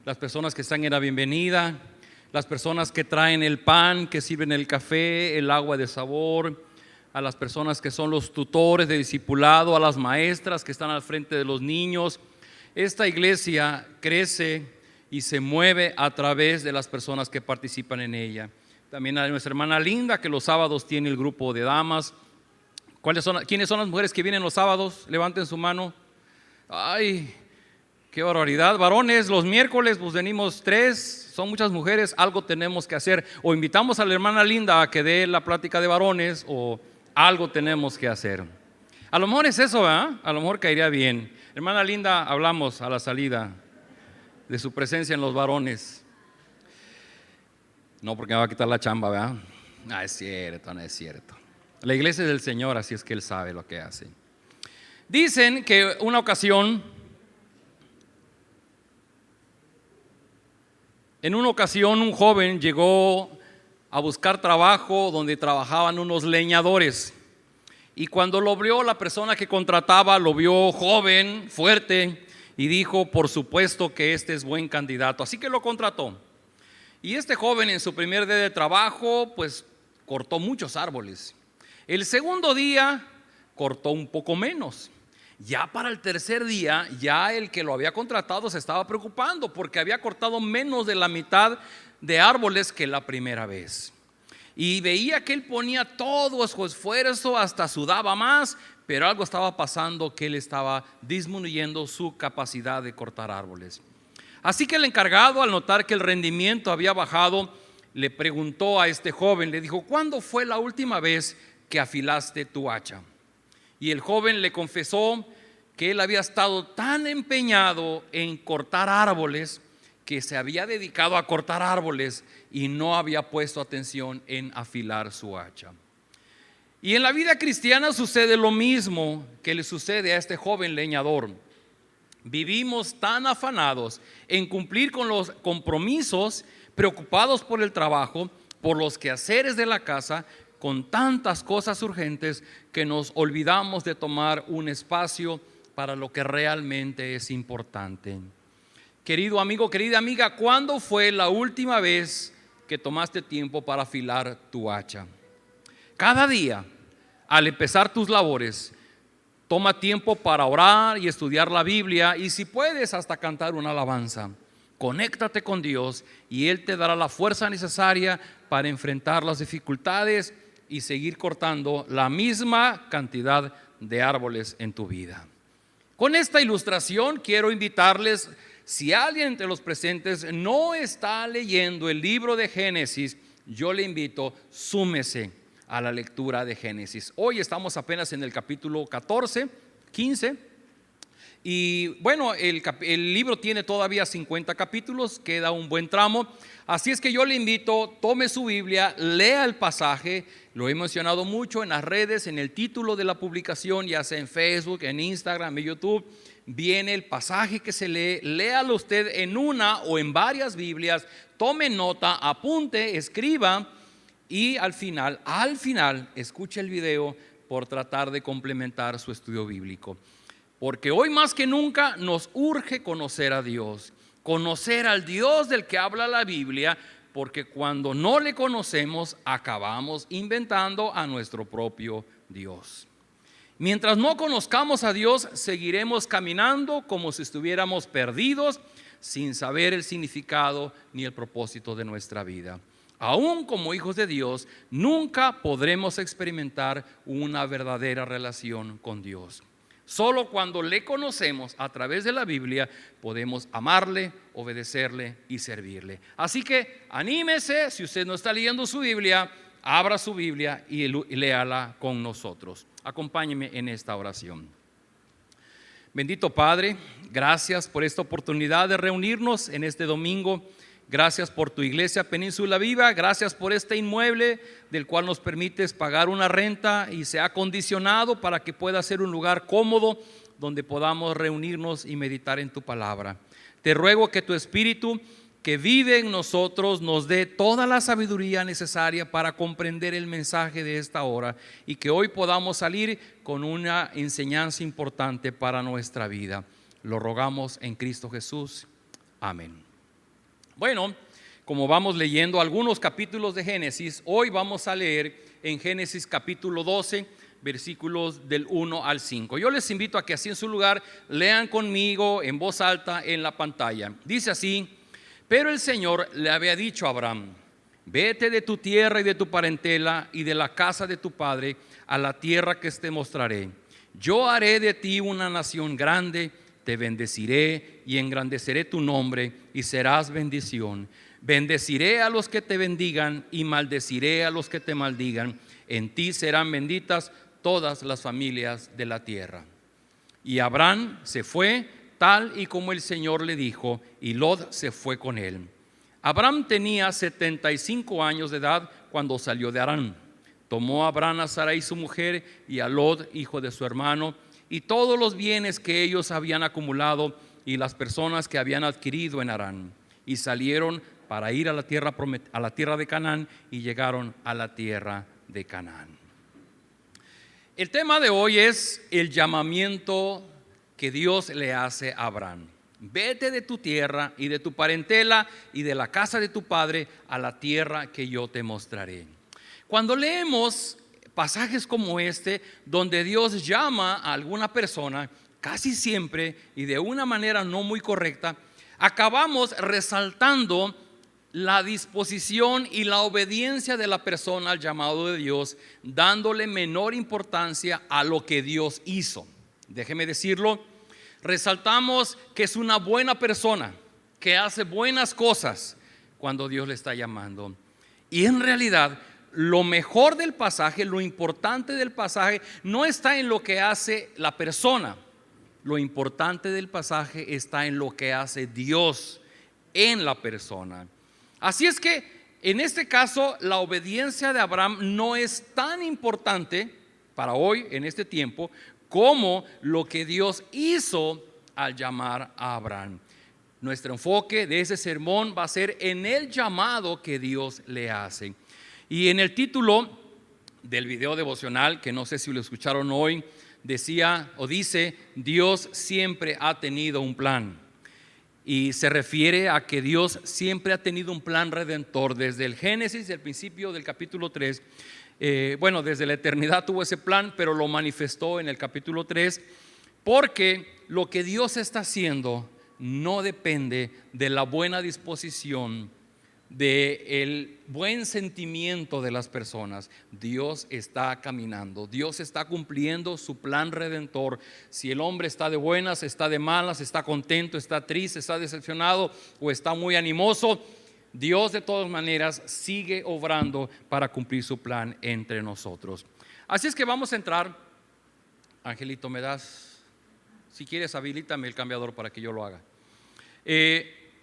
las personas que están en la bienvenida, las personas que traen el pan, que sirven el café, el agua de sabor, a las personas que son los tutores de discipulado, a las maestras que están al frente de los niños. Esta iglesia crece y se mueve a través de las personas que participan en ella. También a nuestra hermana Linda, que los sábados tiene el grupo de damas. ¿Quiénes son las mujeres que vienen los sábados? Levanten su mano. Ay, qué barbaridad. Varones, los miércoles pues venimos 3, son muchas mujeres, algo tenemos que hacer. O invitamos a la hermana Linda a que dé la plática de varones, o algo tenemos que hacer. A lo mejor es eso, ¿verdad? A lo mejor caería bien. Hermana Linda, hablamos a la salida de su presencia en los varones. No, porque me va a quitar la chamba, ¿verdad? No es cierto, no es cierto. La iglesia es del Señor, así es que Él sabe lo que hace. Dicen que una ocasión, un joven llegó a buscar trabajo donde trabajaban unos leñadores. Y cuando lo vio, la persona que contrataba lo vio joven, fuerte, y dijo: por supuesto que este es buen candidato. Así que lo contrató. Y este joven, en su primer día de trabajo, pues cortó muchos árboles. El segundo día cortó un poco menos. Ya para el tercer día, ya el que lo había contratado se estaba preocupando porque había cortado menos de la mitad de árboles que la primera vez. Y veía que él ponía todo su esfuerzo, hasta sudaba más, pero algo estaba pasando, que él estaba disminuyendo su capacidad de cortar árboles. Así que el encargado, al notar que el rendimiento había bajado, le preguntó a este joven, le dijo: ¿cuándo fue la última vez que afilaste tu hacha? Y el joven le confesó que él había estado tan empeñado en cortar árboles que se había dedicado a cortar árboles y no había puesto atención en afilar su hacha. Y en la vida cristiana sucede lo mismo que le sucede a este joven leñador. Vivimos tan afanados en cumplir con los compromisos, preocupados por el trabajo, por los quehaceres de la casa, con tantas cosas urgentes, que nos olvidamos de tomar un espacio para lo que realmente es importante. Querido amigo, querida amiga, ¿cuándo fue la última vez que tomaste tiempo para afilar tu hacha? Cada día, al empezar tus labores, toma tiempo para orar y estudiar la Biblia, y si puedes, hasta cantar una alabanza. Conéctate con Dios y Él te dará la fuerza necesaria para enfrentar las dificultades y seguir cortando la misma cantidad de árboles en tu vida. Con esta ilustración quiero invitarles, si alguien entre los presentes no está leyendo el libro de Génesis, yo le invito: súmese a la lectura de Génesis. Hoy estamos apenas en el capítulo 14, 15. Y bueno, el libro tiene todavía 50 capítulos, queda un buen tramo. Así es que yo le invito: tome su Biblia, lea el pasaje. Lo he mencionado mucho en las redes, en el título de la publicación, ya sea en Facebook, en Instagram, en YouTube. Viene el pasaje que se lee, léalo usted en una o en varias Biblias, tome nota, apunte, escriba, y al final escuche el video por tratar de complementar su estudio bíblico. Porque hoy más que nunca nos urge conocer a Dios, conocer al Dios del que habla la Biblia, porque cuando no le conocemos acabamos inventando a nuestro propio Dios. Mientras no conozcamos a Dios, seguiremos caminando como si estuviéramos perdidos, sin saber el significado ni el propósito de nuestra vida. Aún como hijos de Dios, nunca podremos experimentar una verdadera relación con Dios. Solo cuando le conocemos a través de la Biblia podemos amarle, obedecerle y servirle. Así que anímese. Si usted no está leyendo su Biblia, abra su Biblia y léala con nosotros. Acompáñeme en esta oración. Bendito Padre, gracias por esta oportunidad de reunirnos en este domingo. Gracias por tu iglesia Península Viva. Gracias por este inmueble del cual nos permites pagar una renta y se ha acondicionado para que pueda ser un lugar cómodo donde podamos reunirnos y meditar en tu palabra. Te ruego que tu Espíritu, que vive en nosotros, nos dé toda la sabiduría necesaria para comprender el mensaje de esta hora, y que hoy podamos salir con una enseñanza importante para nuestra vida. Lo rogamos en Cristo Jesús. Amén. Bueno, como vamos leyendo algunos capítulos de Génesis, hoy vamos a leer en Génesis capítulo 12, versículos del 1 al 5. Yo les invito a que así en su lugar lean conmigo en voz alta en la pantalla. Dice así: pero el Señor le había dicho a Abraham: vete de tu tierra y de tu parentela y de la casa de tu padre a la tierra que te mostraré. Yo haré de ti una nación grande, te bendeciré y engrandeceré tu nombre y serás bendición. Bendeciré a los que te bendigan y maldeciré a los que te maldigan. En ti serán benditas todas las familias de la tierra. Y Abraham se fue tal y como el Señor le dijo, y Lot se fue con él. Abraham tenía 75 años de edad cuando salió de Harán. Tomó a Abraham a Sarai su mujer y a Lot, hijo de su hermano, y todos los bienes que ellos habían acumulado y las personas que habían adquirido en Harán, y salieron para ir a la tierra de Canaán, y llegaron a la tierra de Canaán. El tema de hoy es el llamamiento que Dios le hace a Abraham. Vete de tu tierra y de tu parentela y de la casa de tu padre a la tierra que yo te mostraré. Cuando leemos pasajes como este, donde Dios llama a alguna persona, casi siempre y de una manera no muy correcta, acabamos resaltando la disposición y la obediencia de la persona al llamado de Dios, dándole menor importancia a lo que Dios hizo. Déjeme decirlo, resaltamos que es una buena persona, que hace buenas cosas cuando Dios le está llamando. Y en realidad, lo mejor del pasaje, lo importante del pasaje, no está en lo que hace la persona. Lo importante del pasaje está en lo que hace Dios en la persona. Así es que en este caso la obediencia de Abraham no es tan importante para hoy, en este tiempo, como lo que Dios hizo al llamar a Abraham. Nuestro enfoque de ese sermón va a ser en el llamado que Dios le hace. Y en el título del video devocional, que no sé si lo escucharon hoy, decía o dice: Dios siempre ha tenido un plan. Y se refiere a que Dios siempre ha tenido un plan redentor desde el Génesis, el principio del capítulo 3. Desde la eternidad tuvo ese plan, pero lo manifestó en el capítulo 3, porque lo que Dios está haciendo no depende de la buena disposición, del buen sentimiento de las personas. Dios está caminando, Dios está cumpliendo su plan redentor. Si el hombre está de buenas, está de malas, está contento, está triste, está decepcionado o está muy animoso, Dios de todas maneras sigue obrando para cumplir su plan entre nosotros. Así es que vamos a entrar. Angelito, ¿me das? Si quieres, habilítame el cambiador para que yo lo haga.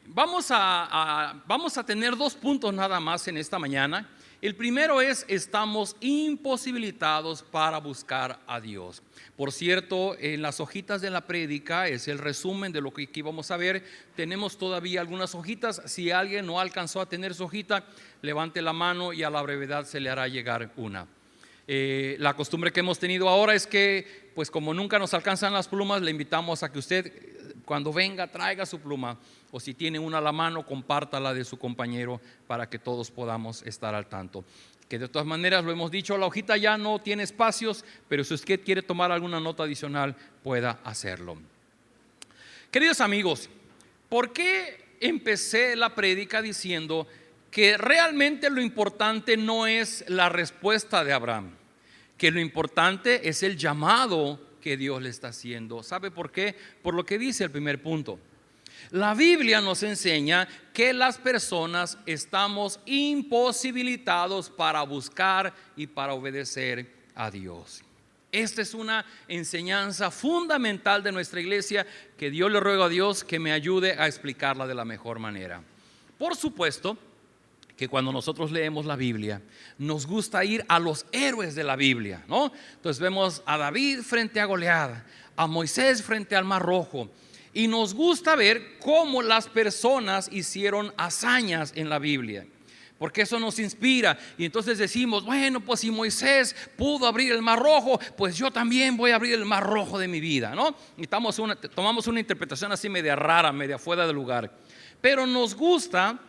Vamos a tener 2 puntos nada más en esta mañana. El primero es: estamos imposibilitados para buscar a Dios. Por cierto, en las hojitas de la prédica es el resumen de lo que aquí vamos a ver. Tenemos todavía algunas hojitas. Si alguien no alcanzó a tener su hojita, levante la mano y a la brevedad se le hará llegar una. La costumbre que hemos tenido ahora es que, pues como nunca nos alcanzan las plumas, le invitamos a que usted, cuando venga, traiga su pluma, o si tiene una a la mano, compártala de su compañero para que todos podamos estar al tanto. Que de todas maneras, lo hemos dicho, la hojita ya no tiene espacios, pero si usted quiere tomar alguna nota adicional, pueda hacerlo. Queridos amigos, ¿por qué empecé la prédica diciendo que realmente lo importante no es la respuesta de Abraham, que lo importante es el llamado que Dios le está haciendo? ¿Sabe por qué? Por lo que dice el primer punto. La Biblia nos enseña que las personas estamos imposibilitados para buscar y para obedecer a Dios. Esta es una enseñanza fundamental de nuestra iglesia, que Dios le ruego a Dios que me ayude a explicarla de la mejor manera. Por supuesto que cuando nosotros leemos la Biblia, nos gusta ir a los héroes de la Biblia, ¿no? Entonces vemos a David frente a Goliat, a Moisés frente al Mar Rojo, y nos gusta ver cómo las personas hicieron hazañas en la Biblia. porque eso nos inspira. Y entonces decimos, bueno, pues si Moisés pudo abrir el mar rojo, pues yo también voy a abrir el mar rojo de mi vida, ¿no? Y tomamos una interpretación así media rara, media fuera de lugar. Pero nos gusta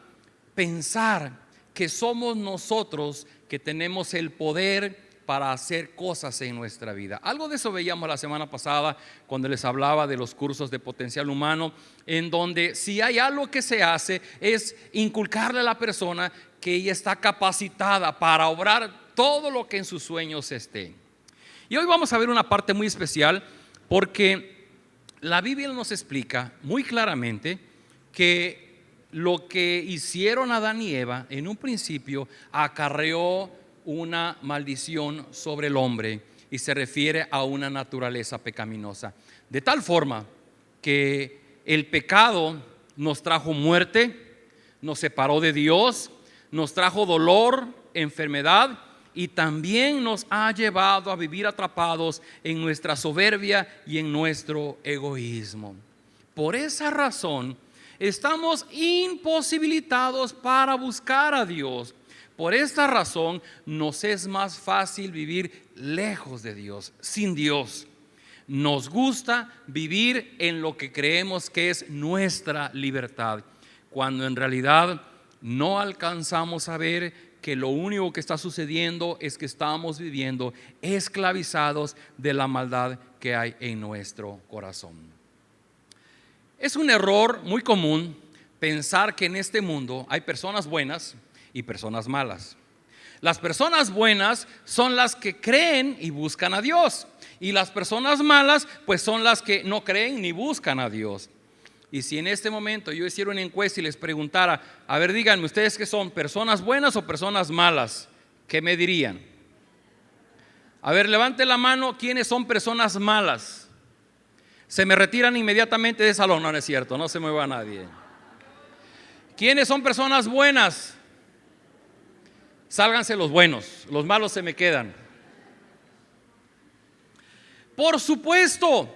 pensar que somos nosotros que tenemos el poder para hacer cosas en nuestra vida. Algo de eso veíamos la semana pasada cuando les hablaba de los cursos de potencial humano, en donde si hay algo que se hace es inculcarle a la persona que ella está capacitada para obrar todo lo que en sus sueños esté. Y hoy vamos a ver una parte muy especial, porque la Biblia nos explica muy claramente que lo que hicieron Adán y Eva en un principio acarreó una maldición sobre el hombre, y se refiere a una naturaleza pecaminosa, de tal forma que el pecado nos trajo muerte, nos separó de Dios, nos trajo dolor, enfermedad, y también nos ha llevado a vivir atrapados en nuestra soberbia y en nuestro egoísmo. Por esa razón estamos imposibilitados para buscar a Dios. Por esta razón nos es más fácil vivir lejos de Dios, sin Dios. Nos gusta vivir en lo que creemos que es nuestra libertad, cuando en realidad no alcanzamos a ver que lo único que está sucediendo es que estamos viviendo esclavizados de la maldad que hay en nuestro corazón. Es un error muy común pensar que en este mundo hay personas buenas y personas malas. Las personas buenas son las que creen y buscan a Dios, y las personas malas pues son las que no creen ni buscan a Dios. Y si en este momento yo hiciera una encuesta y les preguntara, a ver, díganme ustedes, ¿qué son? ¿Personas buenas o personas malas? ¿Qué me dirían? A ver, levante la mano, ¿quiénes son personas malas? Se me retiran inmediatamente del salón. No, no es cierto, no se mueva nadie. ¿Quiénes son personas buenas? Sálganse los buenos, los malos se me quedan. Por supuesto,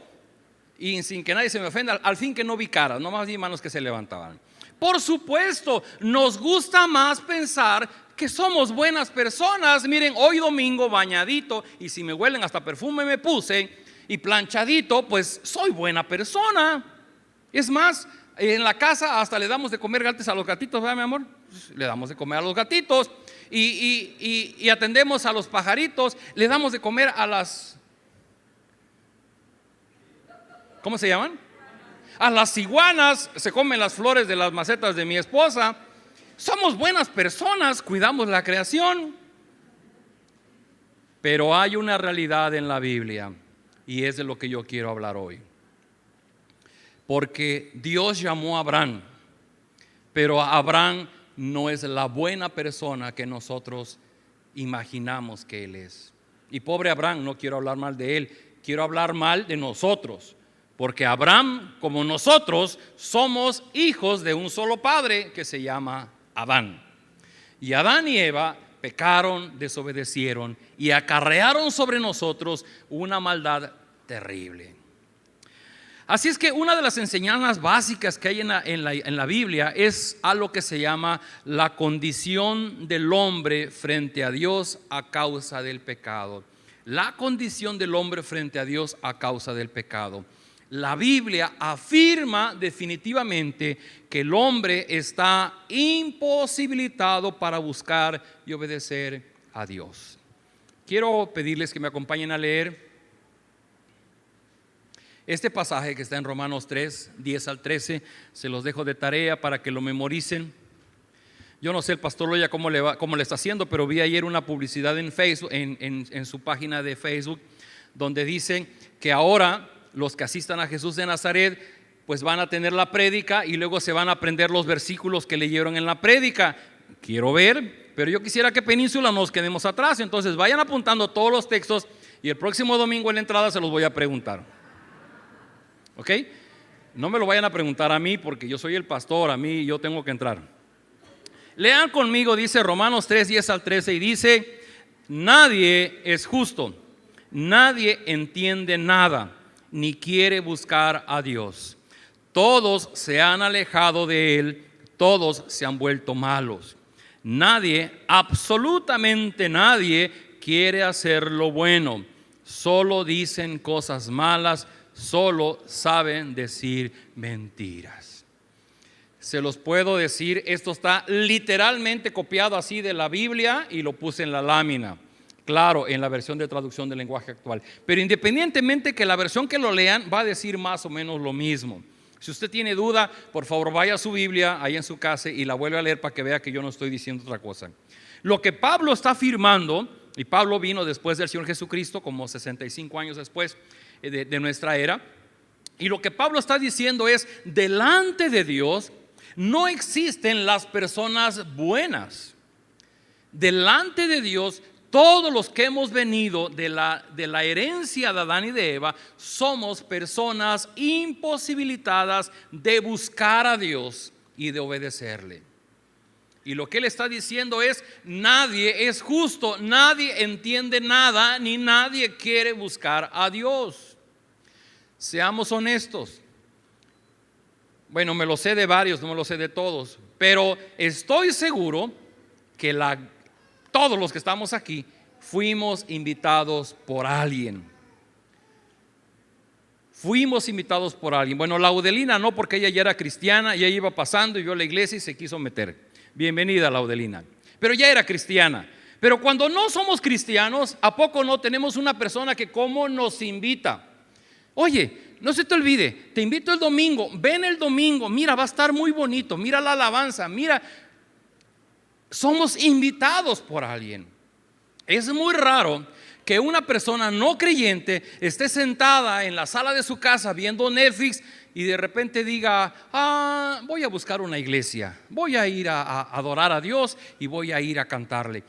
y sin que nadie se me ofenda, al fin que no vi caras, nomás vi manos que se levantaban. Por supuesto, nos gusta más pensar que somos buenas personas. Miren, hoy domingo bañadito, y si me huelen hasta perfume me puse, y planchadito, pues soy buena persona. Es más, en la casa hasta le damos de comer gratis a los gatitos, ¿verdad, mi amor? Le damos de comer a los gatitos, y atendemos a los pajaritos, le damos de comer a las, ¿cómo se llaman? A las iguanas, se comen las flores de las macetas de mi esposa. Somos buenas personas, cuidamos la creación. Pero hay una realidad en la Biblia, y es de lo que yo quiero hablar hoy. Porque Dios llamó a Abraham, pero Abraham no es la buena persona que nosotros imaginamos que él es. Y pobre Abraham, no quiero hablar mal de él, quiero hablar mal de nosotros. Porque Abraham, como nosotros, somos hijos de un solo padre que se llama Adán. Y Adán y Eva pecaron, desobedecieron y acarrearon sobre nosotros una maldad terrible. Así es que una de las enseñanzas básicas que hay en la Biblia es algo que se llama la condición del hombre frente a Dios a causa del pecado. La condición del hombre frente a Dios a causa del pecado. La Biblia afirma definitivamente que el hombre está imposibilitado para buscar y obedecer a Dios. Quiero pedirles que me acompañen a leer este pasaje que está en Romanos 3, 10 al 13. Se los dejo de tarea para que lo memoricen. Yo no sé el pastor Loya cómo le está haciendo, pero vi ayer una publicidad en Facebook, en su página de Facebook, donde dicen que ahora los que asistan a Jesús de Nazaret pues van a tener la prédica y luego se van a aprender los versículos que leyeron en la prédica. Quiero ver, pero yo quisiera que Península nos quedemos atrás. Entonces vayan apuntando todos los textos, y el próximo domingo en la entrada se los voy a preguntar. ¿Ok? No me lo vayan a preguntar a mí, porque yo soy el pastor, a mí yo tengo que entrar. Lean conmigo, dice Romanos 3, 10 al 13, y dice: nadie es justo, nadie entiende nada, ni quiere buscar a Dios. Todos se han alejado de Él, todos se han vuelto malos. Nadie, absolutamente nadie quiere hacer lo bueno. Solo dicen cosas malas, solo saben decir mentiras. Se los puedo decir, esto está literalmente copiado así de la Biblia y lo puse en la lámina. Claro, en la versión de traducción del lenguaje actual. Pero independientemente que la versión que lo lean va a decir más o menos lo mismo. Si usted tiene duda, por favor vaya a su Biblia ahí en su casa y la vuelve a leer para que vea que yo no estoy diciendo otra cosa. Lo que Pablo está afirmando, y Pablo vino después del Señor Jesucristo, como 65 años después de nuestra era, y lo que Pablo está diciendo es, delante de Dios no existen las personas buenas. Delante de Dios, todos los que hemos venido de la herencia de Adán y de Eva somos personas imposibilitadas de buscar a Dios y de obedecerle. Y lo que él está diciendo es, nadie es justo, nadie entiende nada, ni nadie quiere buscar a Dios. Seamos honestos. Bueno, me lo sé de varios, no me lo sé de todos, pero estoy seguro que todos los que estamos aquí fuimos invitados por alguien. Fuimos invitados por alguien. Bueno, Laudelina no, porque ella ya era cristiana, ella iba pasando y vio la iglesia y se quiso meter. Bienvenida, Laudelina. Pero ya era cristiana. Pero cuando no somos cristianos, ¿a poco no tenemos una persona que como nos invita? Oye, no se te olvide, te invito el domingo, ven el domingo, mira, va a estar muy bonito, mira la alabanza, mira. Somos invitados por alguien. Es muy raro que una persona no creyente esté sentada en la sala de su casa viendo Netflix y de repente diga, voy a buscar una iglesia, voy a ir a adorar a Dios y voy a ir a cantarle.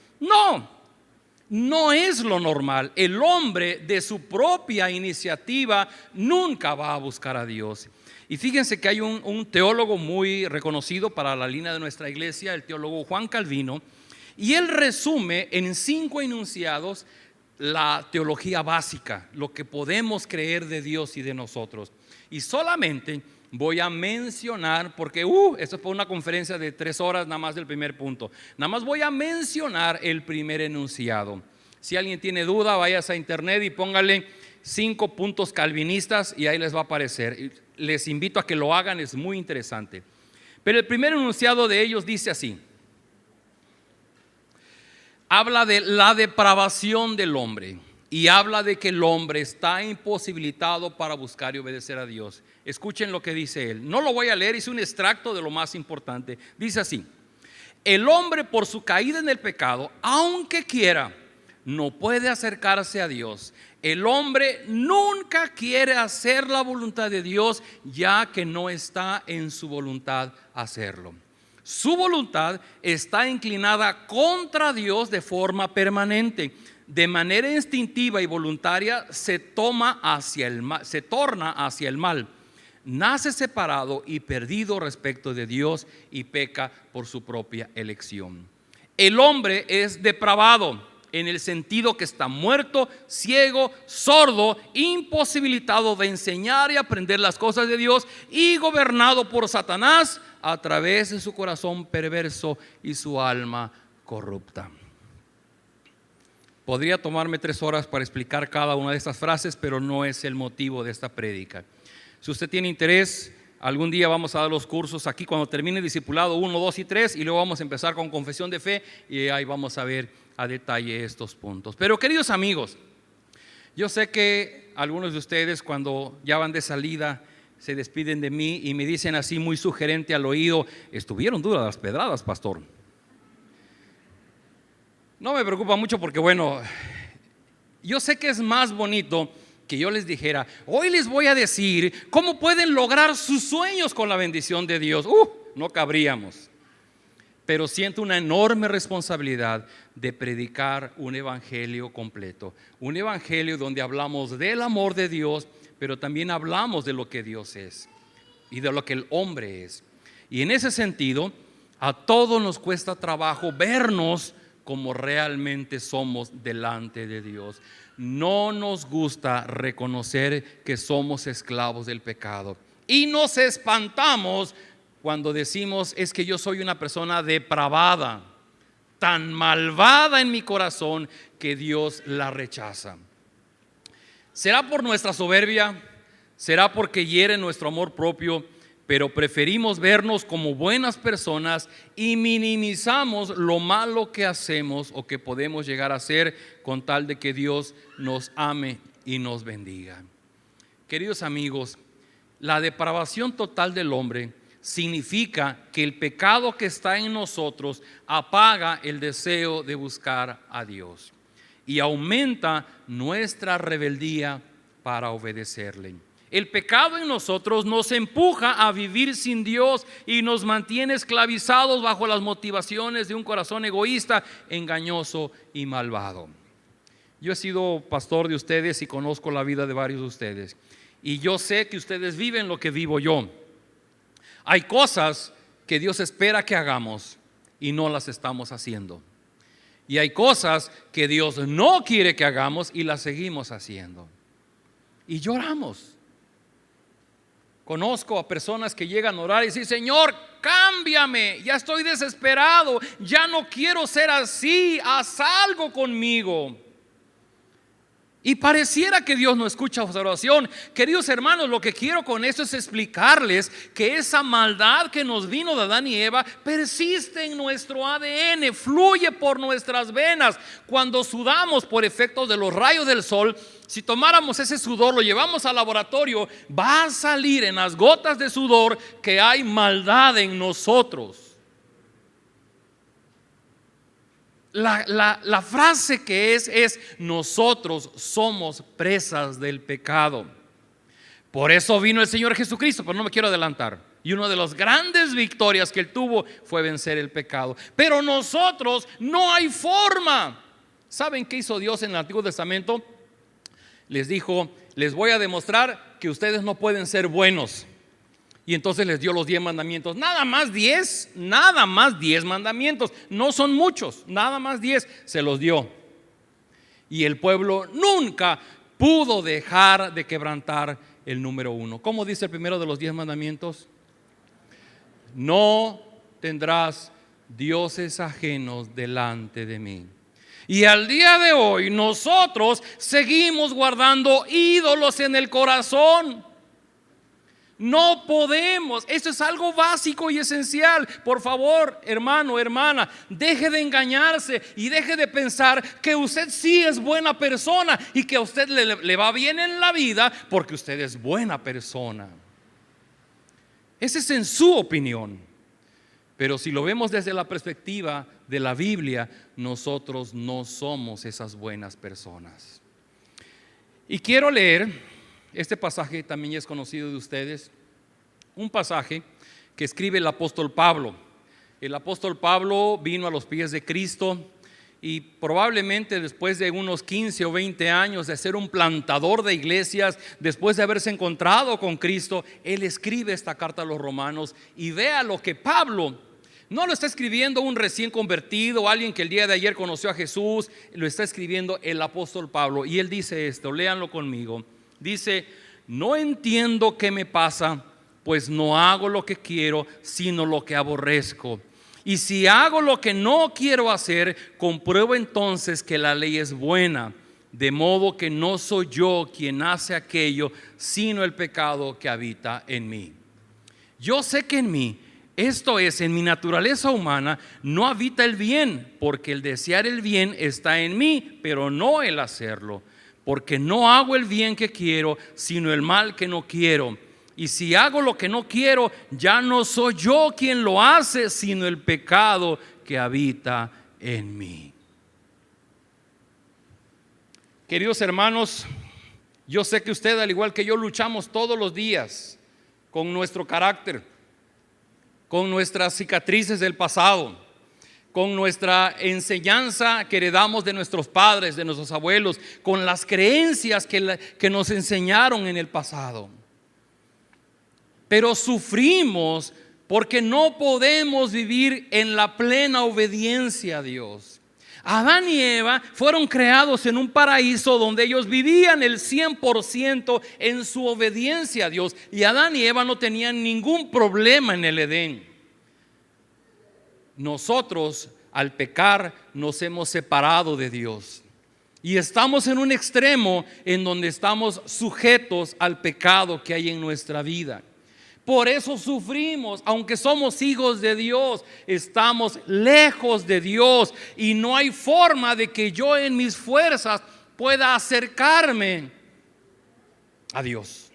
No es lo normal. El hombre de su propia iniciativa nunca va a buscar a Dios. Y fíjense que hay un teólogo muy reconocido para la línea de nuestra iglesia, el teólogo Juan Calvino, y él resume en 5 enunciados la teología básica, lo que podemos creer de Dios y de nosotros. Y solamente voy a mencionar, porque esto fue una conferencia de 3 horas nada más del primer punto, nada más voy a mencionar el primer enunciado. Si alguien tiene duda, vayas a internet y póngale 5 puntos calvinistas y ahí les va a aparecer. Les invito a que lo hagan, es muy interesante. Pero el primer enunciado de ellos dice así: habla de la depravación del hombre y habla de que el hombre está imposibilitado para buscar y obedecer a Dios. Escuchen lo que dice él. No lo voy a leer, es un extracto de lo más importante. Dice así: el hombre, por su caída en el pecado, aunque quiera, no puede acercarse a Dios. El hombre nunca quiere hacer la voluntad de Dios, ya que no está en su voluntad hacerlo. Su voluntad está inclinada contra Dios de forma permanente. De manera instintiva y voluntaria se torna hacia el mal. Nace separado y perdido respecto de Dios y peca por su propia elección. El hombre es depravado en el sentido que está muerto, ciego, sordo, imposibilitado de enseñar y aprender las cosas de Dios y gobernado por Satanás a través de su corazón perverso y su alma corrupta. Podría tomarme 3 horas para explicar cada una de estas frases, pero no es el motivo de esta prédica. Si usted tiene interés, algún día vamos a dar los cursos aquí cuando termine el discipulado 1, 2 y 3 y luego vamos a empezar con confesión de fe y ahí vamos a ver a detalle estos puntos. Pero queridos amigos, yo sé que algunos de ustedes cuando ya van de salida se despiden de mí y me dicen así muy sugerente al oído: estuvieron duras las pedradas, pastor. No me preocupa mucho porque bueno, yo sé que es más bonito que yo les dijera: hoy les voy a decir cómo pueden lograr sus sueños con la bendición de Dios. No cabríamos. Pero siento una enorme responsabilidad de predicar un evangelio completo. Un evangelio donde hablamos del amor de Dios, pero también hablamos de lo que Dios es y de lo que el hombre es. Y en ese sentido, a todos nos cuesta trabajo vernos como realmente somos delante de Dios. No nos gusta reconocer que somos esclavos del pecado y nos espantamos cuando decimos: es que yo soy una persona depravada. tan malvada en mi corazón que Dios la rechaza. ¿Será por nuestra soberbia? ¿Será porque hiere nuestro amor propio? Pero preferimos vernos como buenas personas y minimizamos lo malo que hacemos o que podemos llegar a hacer con tal de que Dios nos ame y nos bendiga. Queridos amigos, la depravación total del hombre significa que el pecado que está en nosotros apaga el deseo de buscar a Dios y aumenta nuestra rebeldía para obedecerle. El pecado en nosotros nos empuja a vivir sin Dios y nos mantiene esclavizados bajo las motivaciones de un corazón egoísta, engañoso y malvado. Yo he sido pastor de ustedes y conozco la vida de varios de ustedes. Y yo sé que ustedes viven lo que vivo yo. Hay cosas que Dios espera que hagamos y no las estamos haciendo. Y hay cosas que Dios no quiere que hagamos y las seguimos haciendo. Y lloramos. Conozco a personas que llegan a orar y dicen: Señor, cámbiame, ya estoy desesperado, ya no quiero ser así, haz algo conmigo. Y pareciera que Dios no escucha su oración. Queridos hermanos, lo que quiero con esto es explicarles que esa maldad que nos vino de Adán y Eva persiste en nuestro ADN, fluye por nuestras venas. Cuando sudamos por efectos de los rayos del sol, si tomáramos ese sudor, lo llevamos al laboratorio, va a salir en las gotas de sudor que hay maldad en nosotros. La frase que es nosotros somos presas del pecado. Por eso vino el Señor Jesucristo, pero no me quiero adelantar. Y una de las grandes victorias que Él tuvo fue vencer el pecado. Pero nosotros no hay forma. ¿Saben qué hizo Dios en el Antiguo Testamento? Les dijo: les voy a demostrar que ustedes no pueden ser buenos. Y entonces les dio los 10 mandamientos. Nada más 10 mandamientos. No son muchos, nada más 10 se los dio. Y el pueblo nunca pudo dejar de quebrantar el número 1. ¿Cómo dice el primero de los 10 mandamientos? No tendrás dioses ajenos delante de mí. Y al día de hoy nosotros seguimos guardando ídolos en el corazón. No podemos, esto es algo básico y esencial. Por favor, hermano, hermana, deje de engañarse y deje de pensar que usted sí es buena persona y que a usted le va bien en la vida porque usted es buena persona. Esa es en su opinión. Pero si lo vemos desde la perspectiva de la Biblia, nosotros no somos esas buenas personas. Y quiero leer este pasaje, también es conocido de ustedes, un pasaje que escribe el apóstol Pablo. El apóstol Pablo vino a los pies de Cristo y probablemente después de unos 15 o 20 años de ser un plantador de iglesias, después de haberse encontrado con Cristo, él escribe esta carta a los romanos. Y vea lo que Pablo no lo está escribiendo un recién convertido, alguien que el día de ayer conoció a Jesús, lo está escribiendo el apóstol Pablo. Y él dice esto, léanlo conmigo. Dice: no entiendo qué me pasa, pues no hago lo que quiero, sino lo que aborrezco. Y si hago lo que no quiero hacer, compruebo entonces que la ley es buena. De modo que no soy yo quien hace aquello, sino el pecado que habita en mí. Yo sé que en mí, esto es, en mi naturaleza humana, no habita el bien, porque el desear el bien está en mí, pero no el hacerlo. Porque no hago el bien que quiero, sino el mal que no quiero. Y si hago lo que no quiero, ya no soy yo quien lo hace, sino el pecado que habita en mí. Queridos hermanos, yo sé que usted, al igual que yo, luchamos todos los días con nuestro carácter, con nuestras cicatrices del pasado, con nuestra enseñanza que heredamos de nuestros padres, de nuestros abuelos, con las creencias que nos enseñaron en el pasado. Pero sufrimos porque no podemos vivir en la plena obediencia a Dios. Adán y Eva fueron creados en un paraíso donde ellos vivían el 100% en su obediencia a Dios. Y Adán y Eva no tenían ningún problema en el Edén. Nosotros al pecar nos hemos separado de Dios. Y estamos en un extremo en donde estamos sujetos al pecado que hay en nuestra vida. Por eso sufrimos, aunque somos hijos de Dios, estamos lejos de Dios y no hay forma de que yo en mis fuerzas pueda acercarme a Dios.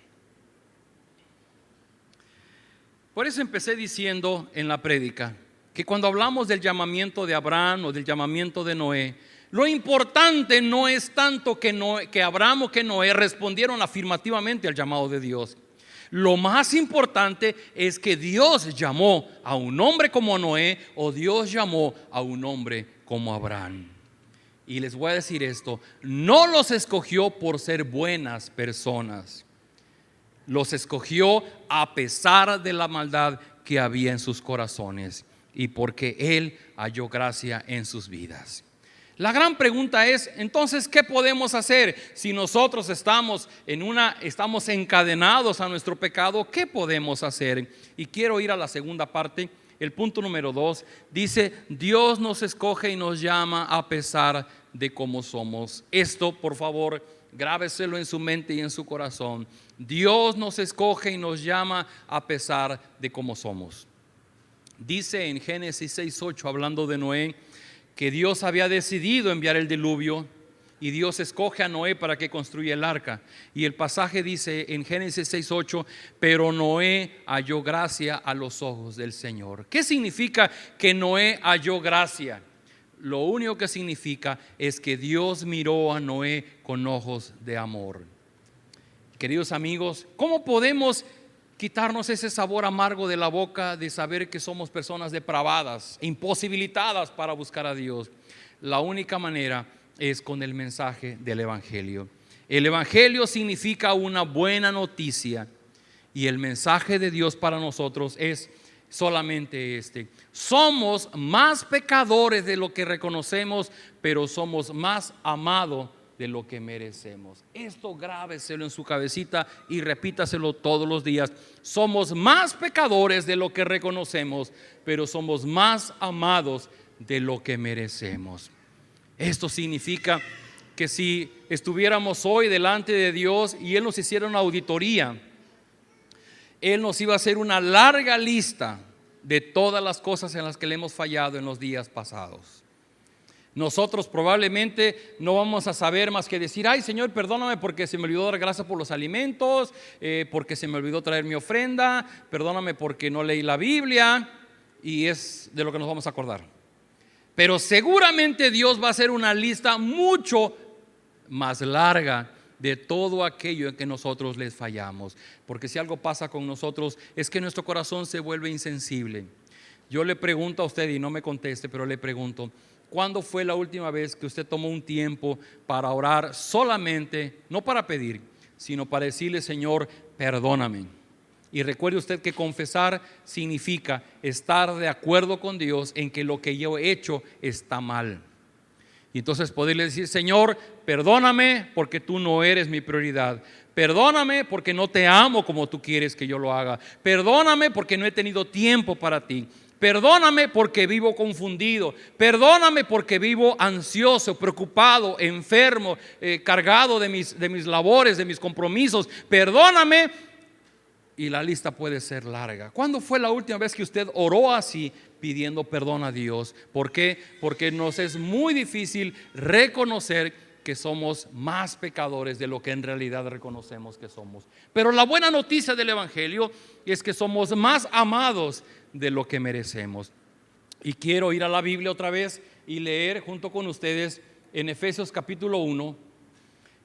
Por eso empecé diciendo en la prédica que cuando hablamos del llamamiento de Abraham o del llamamiento de Noé, lo importante no es tanto que Abraham o que Noé respondieron afirmativamente al llamado de Dios. Lo más importante es que Dios llamó a un hombre como Noé o Dios llamó a un hombre como Abraham. Y les voy a decir esto, no los escogió por ser buenas personas. Los escogió a pesar de la maldad que había en sus corazones y porque Él halló gracia en sus vidas. La gran pregunta es, entonces, ¿qué podemos hacer si nosotros estamos encadenados a nuestro pecado? ¿Qué podemos hacer? Y quiero ir a la segunda parte. El punto número 2 dice, Dios nos escoge y nos llama a pesar de cómo somos. Esto, por favor, grábeselo en su mente y en su corazón. Dios nos escoge y nos llama a pesar de cómo somos. Dice en Génesis 6:8, hablando de Noé, que Dios había decidido enviar el diluvio y Dios escoge a Noé para que construya el arca. Y el pasaje dice en Génesis 6:8, pero Noé halló gracia a los ojos del Señor. ¿Qué significa que Noé halló gracia? Lo único que significa es que Dios miró a Noé con ojos de amor. Queridos amigos, ¿cómo podemos quitarnos ese sabor amargo de la boca de saber que somos personas depravadas, imposibilitadas para buscar a Dios? La única manera es con el mensaje del Evangelio. El Evangelio significa una buena noticia y el mensaje de Dios para nosotros es solamente este: somos más pecadores de lo que reconocemos, pero somos más amados de lo que merecemos. Esto grábeselo en su cabecita y repítaselo todos los días. Somos más pecadores de lo que reconocemos, pero somos más amados de lo que merecemos. Esto significa que si estuviéramos hoy delante de Dios y Él nos hiciera una auditoría, Él nos iba a hacer una larga lista de todas las cosas en las que le hemos fallado en los días pasados. Nosotros probablemente no vamos a saber más que decir: ay, Señor, perdóname porque se me olvidó dar gracias por los alimentos, porque se me olvidó traer mi ofrenda, perdóname porque no leí la Biblia, y es de lo que nos vamos a acordar. Pero seguramente Dios va a hacer una lista mucho más larga de todo aquello en que nosotros les fallamos, porque si algo pasa con nosotros es que nuestro corazón se vuelve insensible. Yo le pregunto a usted, y no me conteste, pero le pregunto: ¿cuándo fue la última vez que usted tomó un tiempo para orar solamente, no para pedir, sino para decirle: Señor, perdóname? Y recuerde usted que confesar significa estar de acuerdo con Dios en que lo que yo he hecho está mal. Y entonces poderle decir: Señor, perdóname porque tú no eres mi prioridad. Perdóname porque no te amo como tú quieres que yo lo haga. Perdóname porque no he tenido tiempo para ti. Perdóname porque vivo confundido. Perdóname porque vivo ansioso, preocupado, enfermo, cargado de mis labores, de mis compromisos. Perdóname. Y la lista puede ser larga. ¿Cuándo fue la última vez que usted oró así, pidiendo perdón a Dios? ¿Por qué? Porque nos es muy difícil reconocer que somos más pecadores de lo que en realidad reconocemos que somos. Pero la buena noticia del Evangelio es que somos más amados de lo que merecemos. Y quiero ir a la Biblia otra vez y leer junto con ustedes en Efesios capítulo 1.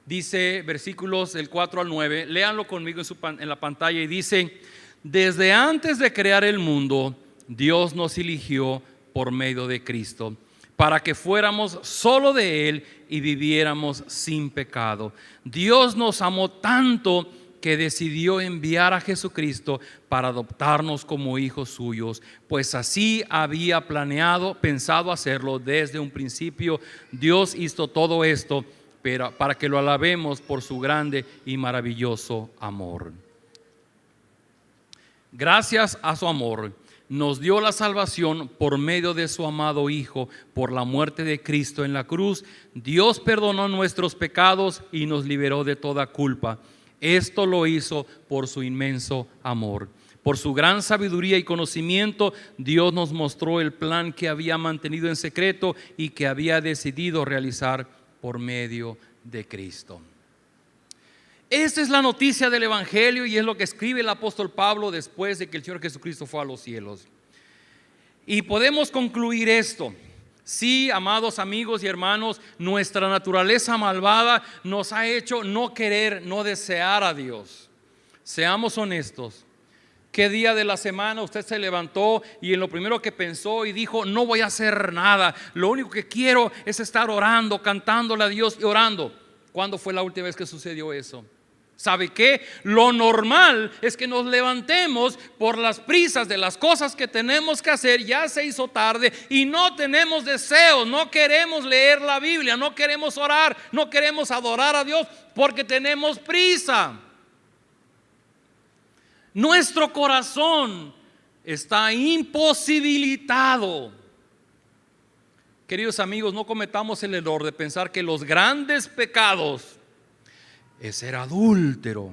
Dice versículos del 4 al 9, léanlo conmigo en la pantalla, y dice: desde antes de crear el mundo, Dios nos eligió por medio de Cristo, para que fuéramos solo de Él y viviéramos sin pecado. Dios nos amó tanto que decidió enviar a Jesucristo para adoptarnos como hijos suyos, pues así había pensado hacerlo desde un principio. Dios hizo todo esto pero para que lo alabemos por su grande y maravilloso amor. Gracias a su amor, nos dio la salvación por medio de su amado Hijo, por la muerte de Cristo en la cruz. Dios perdonó nuestros pecados y nos liberó de toda culpa. Esto lo hizo por su inmenso amor. Por su gran sabiduría y conocimiento, Dios nos mostró el plan que había mantenido en secreto y que había decidido realizar por medio de Cristo. Esta es la noticia del Evangelio y es lo que escribe el apóstol Pablo después de que el Señor Jesucristo fue a los cielos. Y podemos concluir esto. Sí, amados amigos y hermanos, nuestra naturaleza malvada nos ha hecho no querer, no desear a Dios. Seamos honestos. ¿Qué día de la semana usted se levantó y en lo primero que pensó y dijo: no voy a hacer nada, lo único que quiero es estar orando, cantándole a Dios y orando? ¿Cuándo fue la última vez que sucedió eso? ¿Sabe qué? Lo normal es que nos levantemos por las prisas de las cosas que tenemos que hacer. Ya se hizo tarde y no tenemos deseos, no queremos leer la Biblia, no queremos orar, no queremos adorar a Dios porque tenemos prisa. Nuestro corazón está imposibilitado. Queridos amigos, no cometamos el error de pensar que los grandes pecados es ser adúltero,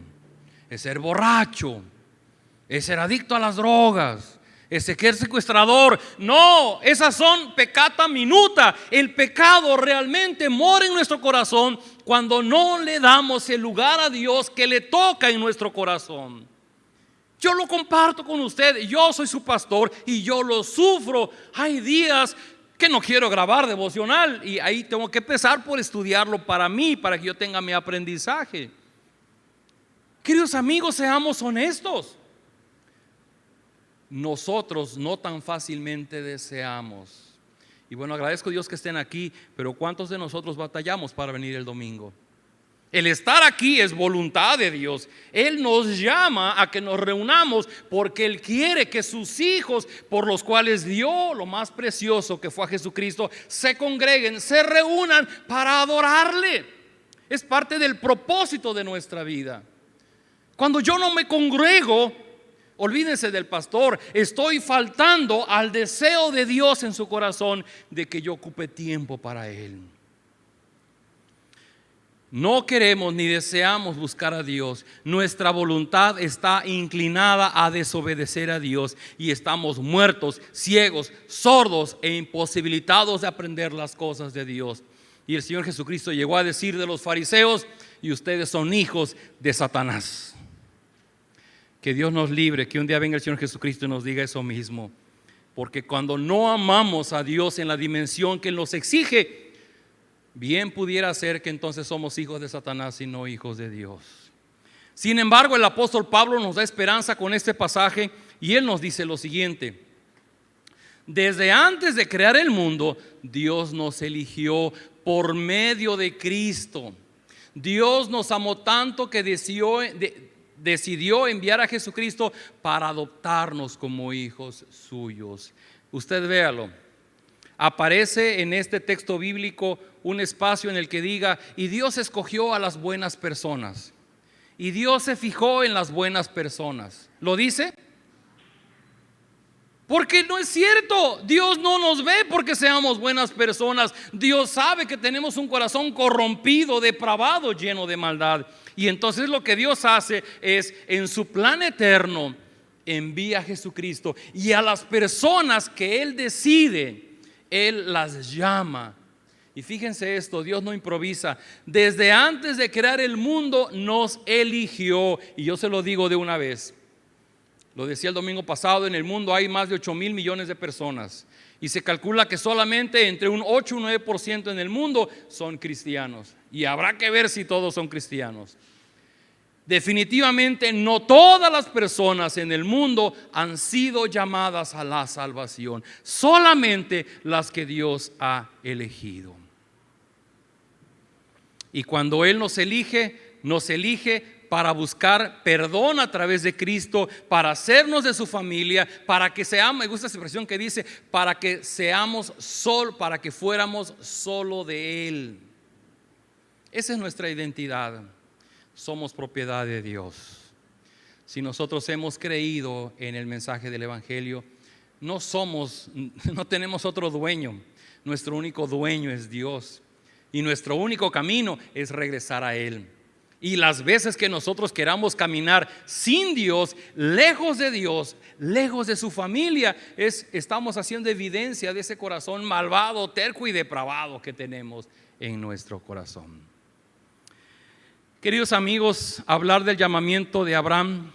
es ser borracho, es ser adicto a las drogas, es ser secuestrador. No, esas son peccata minuta. El pecado realmente mora en nuestro corazón cuando no le damos el lugar a Dios que le toca en nuestro corazón. Yo lo comparto con usted, yo soy su pastor y yo lo sufro. Hay días que no quiero grabar devocional y ahí tengo que empezar por estudiarlo para mí, para que yo tenga mi aprendizaje. Queridos amigos, seamos honestos. Nosotros no tan fácilmente deseamos. Y bueno, agradezco a Dios que estén aquí, pero ¿cuántos de nosotros batallamos para venir el domingo? El estar aquí es voluntad de Dios. Él nos llama a que nos reunamos porque Él quiere que sus hijos, por los cuales dio lo más precioso que fue a Jesucristo, se congreguen, se reúnan para adorarle. Es parte del propósito de nuestra vida. Cuando yo no me congrego, olvídense del pastor, estoy faltando al deseo de Dios en su corazón de que yo ocupe tiempo para Él. No queremos ni deseamos buscar a Dios. Nuestra voluntad está inclinada a desobedecer a Dios y estamos muertos, ciegos, sordos e imposibilitados de aprender las cosas de Dios. Y el Señor Jesucristo llegó a decir de los fariseos: y ustedes son hijos de Satanás. Que Dios nos libre, que un día venga el Señor Jesucristo y nos diga eso mismo. Porque cuando no amamos a Dios en la dimensión que Él nos exige, bien pudiera ser que entonces somos hijos de Satanás y no hijos de Dios. Sin embargo, el apóstol Pablo nos da esperanza con este pasaje y él nos dice lo siguiente: desde antes de crear el mundo, Dios nos eligió por medio de Cristo. Dios nos amó tanto que decidió enviar a Jesucristo para adoptarnos como hijos suyos. Usted véalo. Aparece en este texto bíblico un espacio en el que diga: y Dios escogió a las buenas personas, y Dios se fijó en las buenas personas. ¿Lo dice? Porque no es cierto. Dios no nos ve porque seamos buenas personas. Dios sabe que tenemos un corazón corrompido, depravado, lleno de maldad. Y entonces lo que Dios hace es, en su plan eterno, envía a Jesucristo, y a las personas que Él decide, Él las llama. Y fíjense esto, Dios no improvisa. Desde antes de crear el mundo nos eligió. Y yo se lo digo de una vez, lo decía el domingo pasado: en el mundo hay más de 8,000 millones de personas y se calcula que solamente entre un 8 y un 9% en el mundo son cristianos. Y habrá que ver si todos son cristianos. Definitivamente no todas las personas en el mundo han sido llamadas a la salvación, solamente las que Dios ha elegido. Y cuando Él nos elige para buscar perdón a través de Cristo, para hacernos de su familia, para que seamos, me gusta esa expresión que dice, para que fuéramos solo de Él. Esa es nuestra identidad. Somos propiedad de Dios. Si nosotros hemos creído en el mensaje del Evangelio, no tenemos otro dueño. Nuestro único dueño es Dios. Y nuestro único camino es regresar a Él. Y las veces que nosotros queramos caminar sin Dios, lejos de su familia, estamos haciendo evidencia de ese corazón malvado, terco y depravado que tenemos en nuestro corazón. Queridos amigos, hablar del llamamiento de Abraham,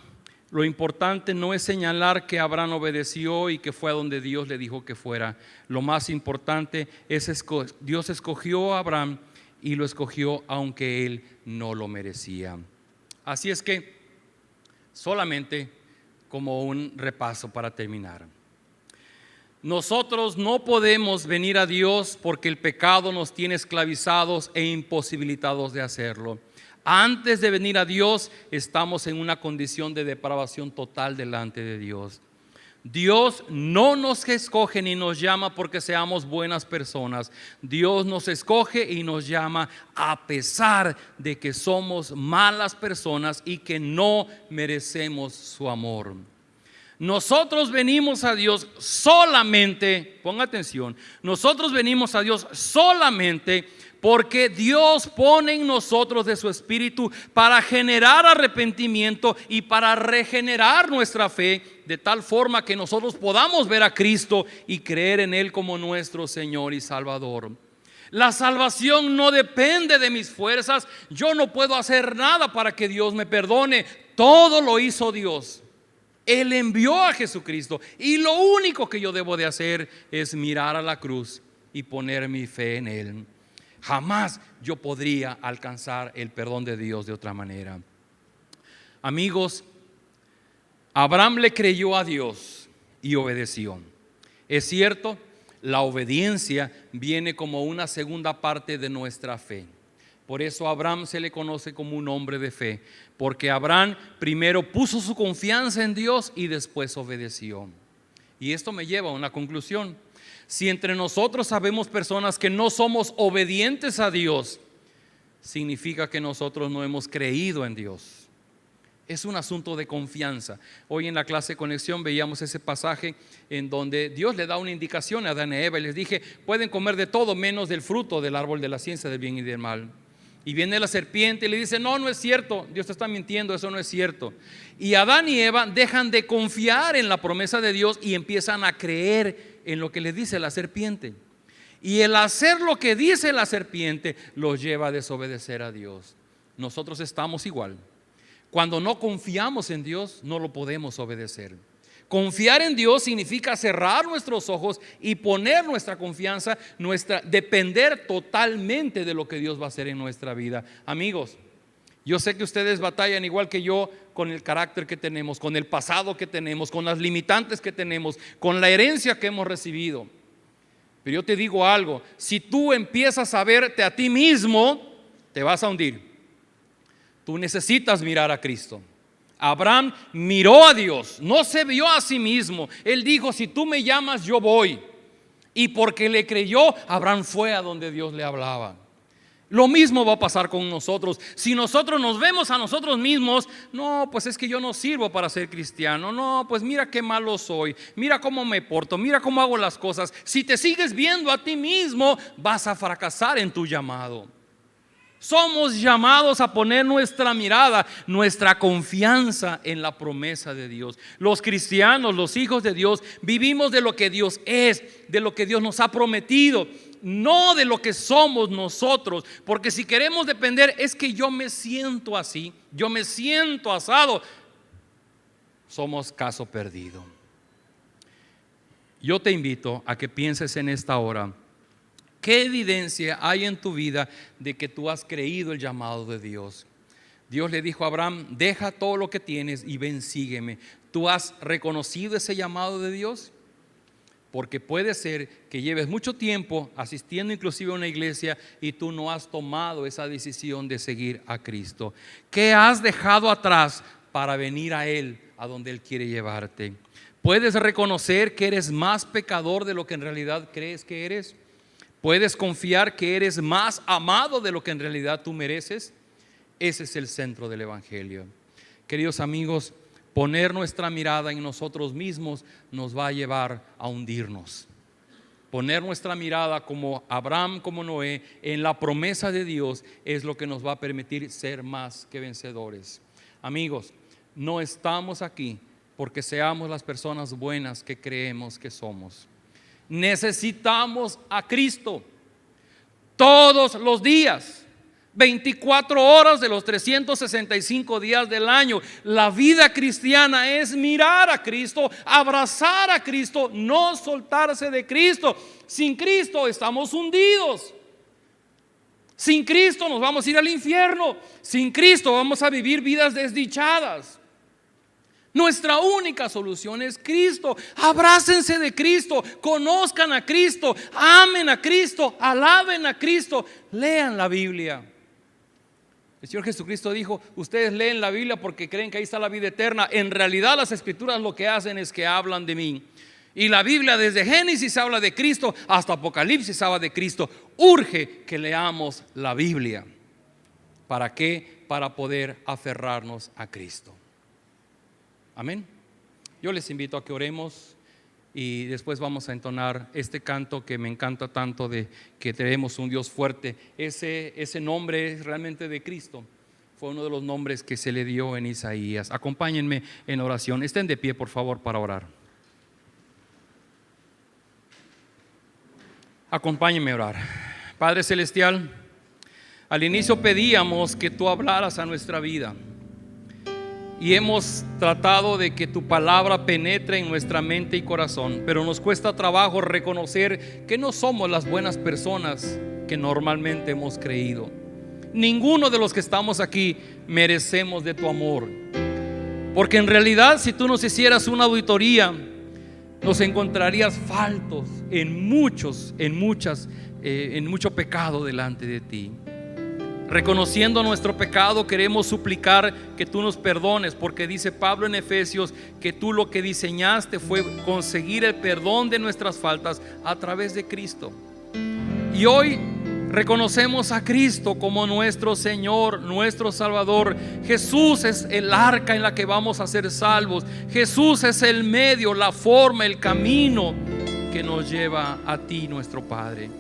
lo importante no es señalar que Abraham obedeció y que fue a donde Dios le dijo que fuera. Lo más importante es Dios escogió a Abraham y lo escogió aunque él no lo merecía. Así es que, solamente como un repaso para terminar, nosotros no podemos venir a Dios porque el pecado nos tiene esclavizados e imposibilitados de hacerlo. Antes de venir a Dios, estamos en una condición de depravación total delante de Dios. Dios no nos escoge ni nos llama porque seamos buenas personas. Dios nos escoge y nos llama a pesar de que somos malas personas y que no merecemos su amor. Nosotros venimos a Dios solamente, ponga atención, nosotros venimos a Dios solamente porque Dios pone en nosotros de su espíritu para generar arrepentimiento y para regenerar nuestra fe, de tal forma que nosotros podamos ver a Cristo y creer en Él como nuestro Señor y Salvador. La salvación no depende de mis fuerzas. Yo no puedo hacer nada para que Dios me perdone. Todo lo hizo Dios. Él envió a Jesucristo y lo único que yo debo de hacer es mirar a la cruz y poner mi fe en Él. Jamás yo podría alcanzar el perdón de Dios de otra manera. Amigos, Abraham le creyó a Dios y obedeció. Es cierto, la obediencia viene como una segunda parte de nuestra fe. Por eso a Abraham se le conoce como un hombre de fe, porque Abraham primero puso su confianza en Dios y después obedeció. Y esto me lleva a una conclusión. Si entre nosotros sabemos personas que no somos obedientes a Dios, significa que nosotros no hemos creído en Dios. Es un asunto de confianza. Hoy en la clase de conexión veíamos ese pasaje en donde Dios le da una indicación a Adán y Eva y les dije: pueden comer de todo menos del fruto del árbol de la ciencia del bien y del mal. Y viene la serpiente y le dice: no es cierto, Dios te está mintiendo, eso no es cierto. Y Adán y Eva dejan de confiar en la promesa de Dios y empiezan a creer en lo que les dice la serpiente. Y el hacer lo que dice la serpiente los lleva a desobedecer a Dios. Nosotros estamos igual. Cuando no confiamos en Dios, no lo podemos obedecer. Confiar en Dios significa cerrar nuestros ojos y poner nuestra confianza, depender totalmente de lo que Dios va a hacer en nuestra vida. Amigos, yo sé que ustedes batallan igual que yo con el carácter que tenemos, con el pasado que tenemos, con las limitantes que tenemos, con la herencia que hemos recibido. Pero yo te digo algo: si tú empiezas a verte a ti mismo, te vas a hundir. Tú necesitas mirar a Cristo. Abraham miró a Dios, no se vio a sí mismo. Él dijo: si tú me llamas, yo voy. Y porque le creyó, Abraham fue a donde Dios le hablaba. Lo mismo va a pasar con nosotros. Si nosotros nos vemos a nosotros mismos: no, pues es que yo no sirvo para ser cristiano. No, pues mira qué malo soy. Mira cómo me porto. Mira cómo hago las cosas. Si te sigues viendo a ti mismo, vas a fracasar en tu llamado. Somos llamados a poner nuestra mirada, nuestra confianza en la promesa de Dios. Los cristianos, los hijos de Dios, vivimos de lo que Dios es, de lo que Dios nos ha prometido, no de lo que somos nosotros. Porque si queremos depender, es que yo me siento así, yo me siento asado, somos caso perdido. Yo te invito a que pienses en esta hora: ¿qué evidencia hay en tu vida de que tú has creído el llamado de Dios? Dios le dijo a Abraham: deja todo lo que tienes y ven, sígueme. ¿Tú has reconocido ese llamado de Dios? Porque puede ser que lleves mucho tiempo asistiendo inclusive a una iglesia y tú no has tomado esa decisión de seguir a Cristo. ¿Qué has dejado atrás para venir a Él, a donde Él quiere llevarte? ¿Puedes reconocer que eres más pecador de lo que en realidad crees que eres? ¿Puedes confiar que eres más amado de lo que en realidad tú mereces? Ese es el centro del Evangelio. Queridos amigos, Poner nuestra mirada en nosotros mismos nos va a llevar a hundirnos. Poner nuestra mirada como Abraham, como Noé, en la promesa de Dios es lo que nos va a permitir ser más que vencedores. Amigos, no estamos aquí porque seamos las personas buenas que creemos que somos. Necesitamos a Cristo todos los días, 24 horas de los 365 días del año. La vida cristiana es mirar a Cristo, abrazar a Cristo, no soltarse de Cristo. Sin Cristo estamos hundidos. Sin Cristo nos vamos a ir al infierno. Sin Cristo vamos a vivir vidas desdichadas. Nuestra única solución es Cristo. Abrácense de Cristo, conozcan a Cristo, amen a Cristo, alaben a Cristo, lean la Biblia. El Señor Jesucristo dijo: ustedes leen la Biblia porque creen que ahí está la vida eterna. En realidad las Escrituras lo que hacen es que hablan de mí. Y la Biblia desde Génesis habla de Cristo hasta Apocalipsis habla de Cristo. Urge que leamos la Biblia. ¿Para qué? Para poder aferrarnos a Cristo. Amén. Yo les invito a que oremos y después vamos a entonar este canto que me encanta tanto, de que tenemos un Dios fuerte. Ese nombre es realmente de Cristo. Fue uno de los nombres que se le dio en Isaías. Acompáñenme en oración. Estén de pie, por favor, para orar. Acompáñenme a orar. Padre Celestial, al inicio pedíamos que tú hablaras a nuestra vida. Y hemos tratado de que tu palabra penetre en nuestra mente y corazón, pero nos cuesta trabajo reconocer que no somos las buenas personas que normalmente hemos creído. Ninguno de los que estamos aquí merecemos de tu amor, porque en realidad si tú nos hicieras una auditoría, nos encontrarías faltos en mucho pecado delante de ti. Reconociendo nuestro pecado, queremos suplicar que tú nos perdones, porque dice Pablo en Efesios que tú lo que diseñaste fue conseguir el perdón de nuestras faltas a través de Cristo. Y hoy reconocemos a Cristo como nuestro Señor, nuestro Salvador. Jesús es el arca en la que vamos a ser salvos. Jesús es el medio, la forma, el camino que nos lleva a ti, nuestro Padre.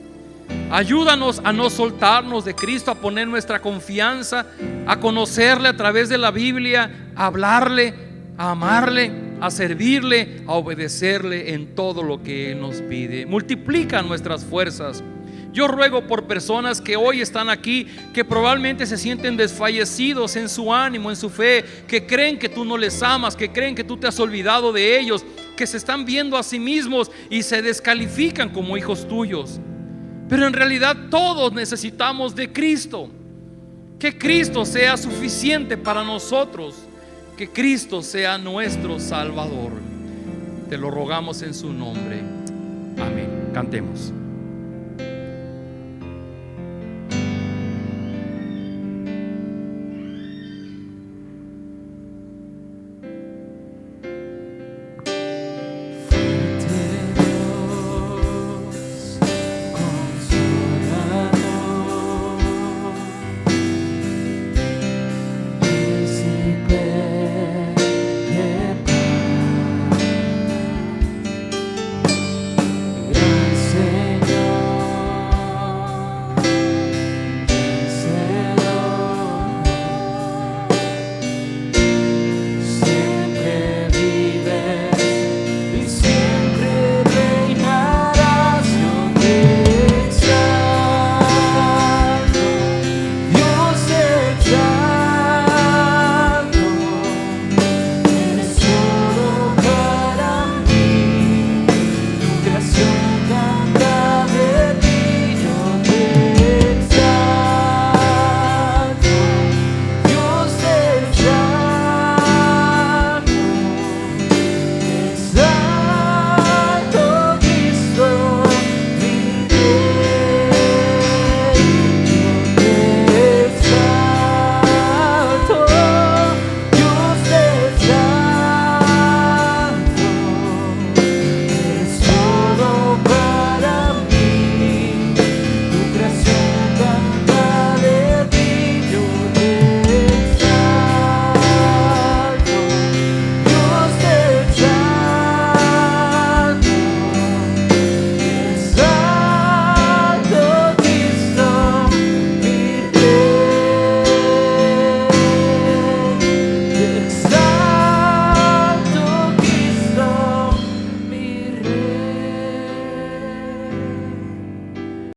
Ayúdanos a no soltarnos de Cristo, a poner nuestra confianza, a conocerle a través de la Biblia, a hablarle, a amarle, a servirle, a obedecerle en todo lo que Él nos pide. Multiplica nuestras fuerzas. Yo ruego por personas que hoy están aquí, que probablemente se sienten desfallecidos en su ánimo, en su fe, que creen que tú no les amas, que creen que tú te has olvidado de ellos, que se están viendo a sí mismos y se descalifican como hijos tuyos. Pero en realidad todos necesitamos de Cristo. Que Cristo sea suficiente para nosotros. Que Cristo sea nuestro Salvador. Te lo rogamos en su nombre. Amén. Cantemos.